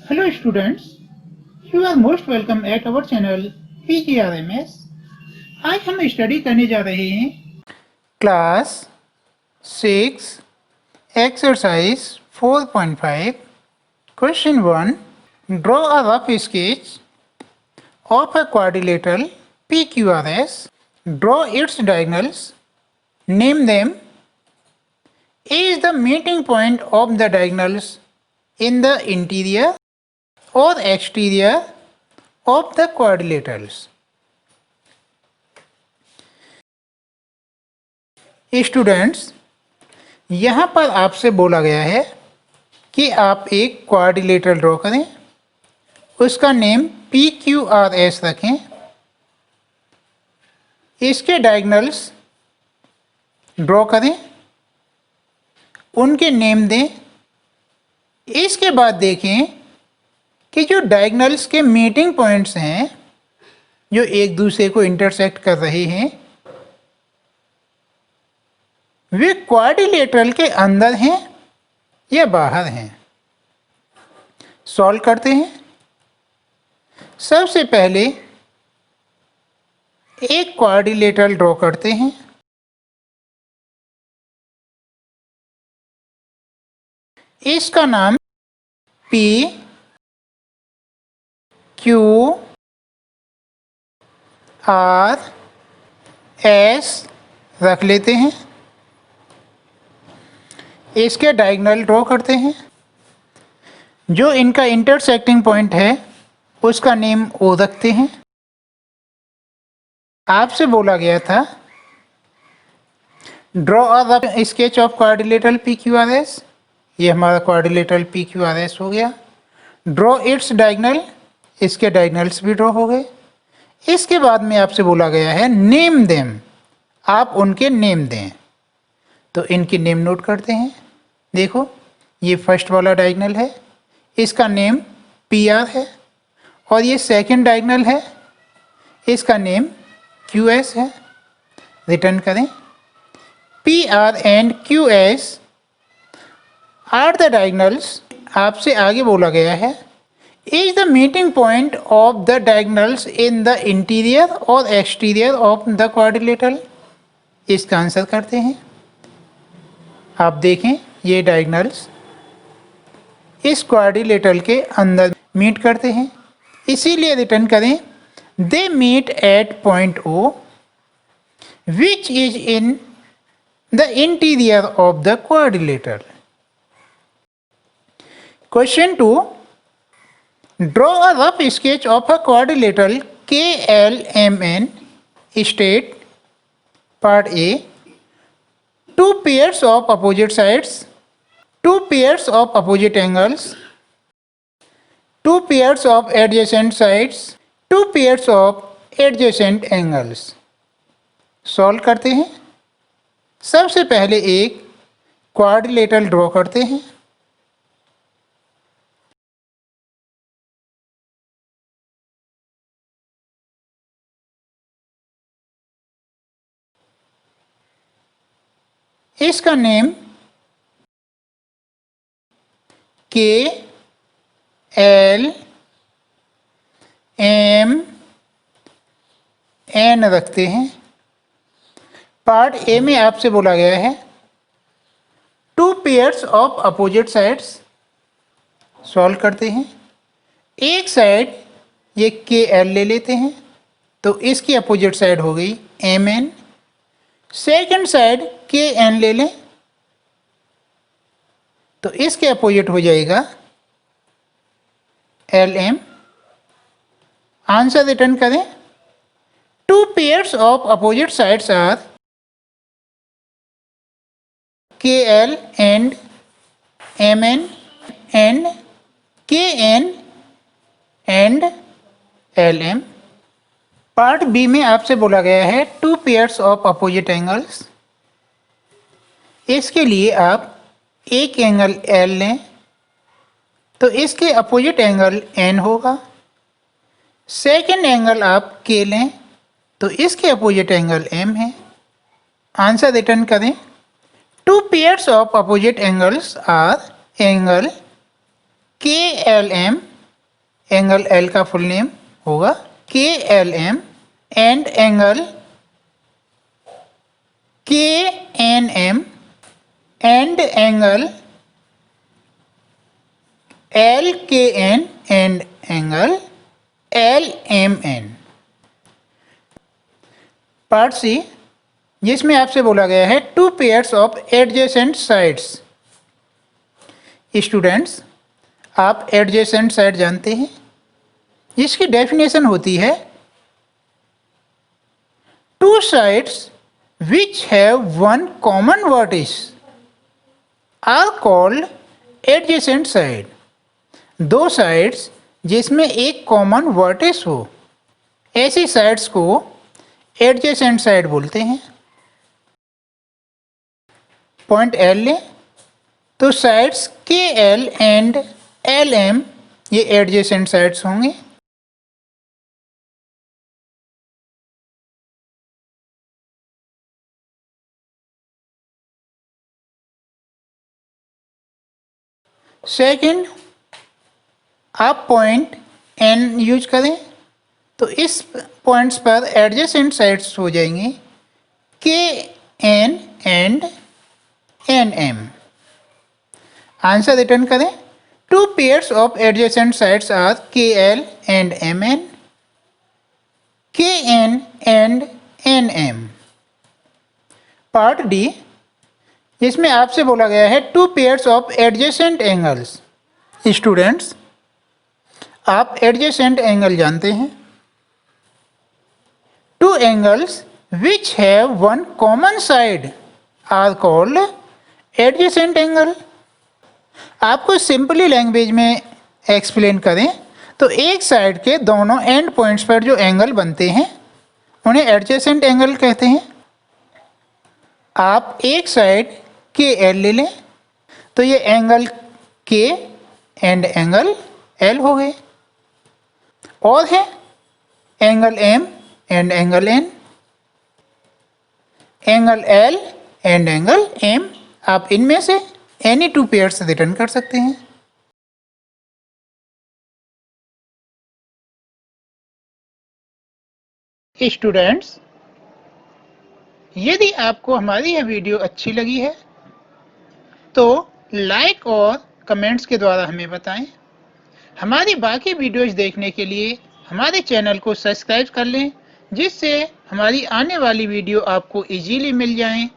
Hello students, you are most welcome at our channel PGRMS. आज हम study करने जा रहे हैं class 6 exercise 4.5 question 1 draw a rough sketch of a quadrilateral PQRS draw it's diagonals name them is the meeting point of the diagonals in the interior or exterior of the quadrilaterals. Students, यहाँ पर आपसे बोला गया है कि आप एक quadrilateral draw करें, उसका नेम PQRS रखें, इसके डायगोनल्स ड्रॉ करें, उनके नेम दें। इसके बाद देखें कि जो डायगोनल्स के मीटिंग पॉइंट्स हैं, जो एक दूसरे को इंटरसेक्ट कर रहे हैं, वे क्वाड्रिलेटरल के अंदर हैं या बाहर हैं। सॉल्व करते हैं। सबसे पहले एक क्वाड्रिलेटरल ड्रॉ करते हैं। इसका नाम P Q R S रख लेते हैं। इसके डायगोनल ड्रॉ करते हैं। जो इनका इंटरसेक्टिंग पॉइंट है उसका नेम O रखते हैं। आपसे बोला गया था draw a rough sketch of quadrilateral PQRS। ये हमारा क्वाड्रिलेटरल PQRS हो गया। ड्रॉ इट्स डायगोनल, इसके डायगोनल्स भी ड्रॉ हो गए। इसके बाद में आपसे बोला गया है नेम देम, आप उनके नेम दें। तो इनके नेम नोट करते हैं। देखो, ये फर्स्ट वाला डायगोनल है, इसका नेम PR है, और ये सेकंड डायगोनल है, इसका नेम QS है। रिटर्न करें। PR and QS are the diagonals. आपसे आगे बोला गया है is the meeting point of the diagonals in the interior और एक्सटीरियर ऑफ द क्वाड्रिलेटरल। इसका आंसर करते हैं। आप देखें, ये डायगोनल्स इस क्वाड्रिलेटरल के अंदर मीट करते हैं, इसीलिए रिटर्न करें they meet at point O which is in the interior of the quadrilateral. Question 2. Draw a rough sketch of a quadrilateral KLMN. State Part A. Two pairs of opposite sides, two pairs of opposite angles, two pairs of adjacent sides, two pairs of adjacent angles. Solve करते हैं। सबसे पहले एक quadrilateral draw करते हैं। इसका name KLMN रखते हैं। पार्ट ए में आपसे बोला गया है two pairs of opposite sides. Solve करते हैं। एक साइड ये KL ले लेते हैं, तो इसकी अपोजिट साइड हो गई MN। सेकेंड साइड KN ले लें, तो इसके अपोजिट हो जाएगा LM। आंसर रिटर्न करें। Two pairs of opposite sides are KL and MN and KN and LM। Part B में आपसे बोला गया है two pairs of opposite angles. इसके लिए आप एक एंगल L लें, तो इसके अपोजिट एंगल N होगा। सेकेंड एंगल आप K लें, तो इसके अपोजिट एंगल M है। आंसर रिटर्न करें। Two pairs of opposite angles are angle KLM angle L का फुल नेम होगा KLM and angle KNM and angle LKN and angle LMN। Part C, जिसमें आपसे बोला गया है two pairs of adjacent sides. Students, आप adjacent side जानते हैं, इसकी डेफिनेशन होती है two sides which have one common vertex are called adjacent side. दो साइड्स जिसमें एक कॉमन वर्टिस हो, ऐसी साइड्स को एडजेसेंट साइड बोलते हैं। पॉइंट एल लें तो साइड्स KL एंड LM ये एडजेसेंट साइड्स होंगे। सेकंड, आप पॉइंट N यूज करें तो इस पॉइंट्स पर एडजेसेंट साइड्स हो जाएंगे KN and NM। Answer return करें, two pairs of adjacent sides are KL and MN, KN and NM। Part D, जिसमें आपसे बोला गया है two pairs of adjacent angles. Students, आप एडजेसेंट एंगल जानते हैं, two angles which have one common side are called adjacent angle. आपको simply language में एक्सप्लेन करें तो एक साइड के दोनों एंड पॉइंट्स पर जो एंगल बनते हैं उन्हें एडजेसेंट एंगल कहते हैं। आप एक साइड KL ले लें तो ये angle K and angle L हो गए, और है angle M and angle N, angle L and angle M। आप इनमें से एनी टू पेयर्स रिटर्न कर सकते हैं। स्टूडेंट्स, यदि आपको हमारी यह वीडियो अच्छी लगी है तो लाइक और कमेंट्स के द्वारा हमें बताएं। हमारी बाकी वीडियोज देखने के लिए हमारे चैनल को सब्सक्राइब कर लें, जिससे हमारी आने वाली वीडियो आपको इजीली मिल जाएं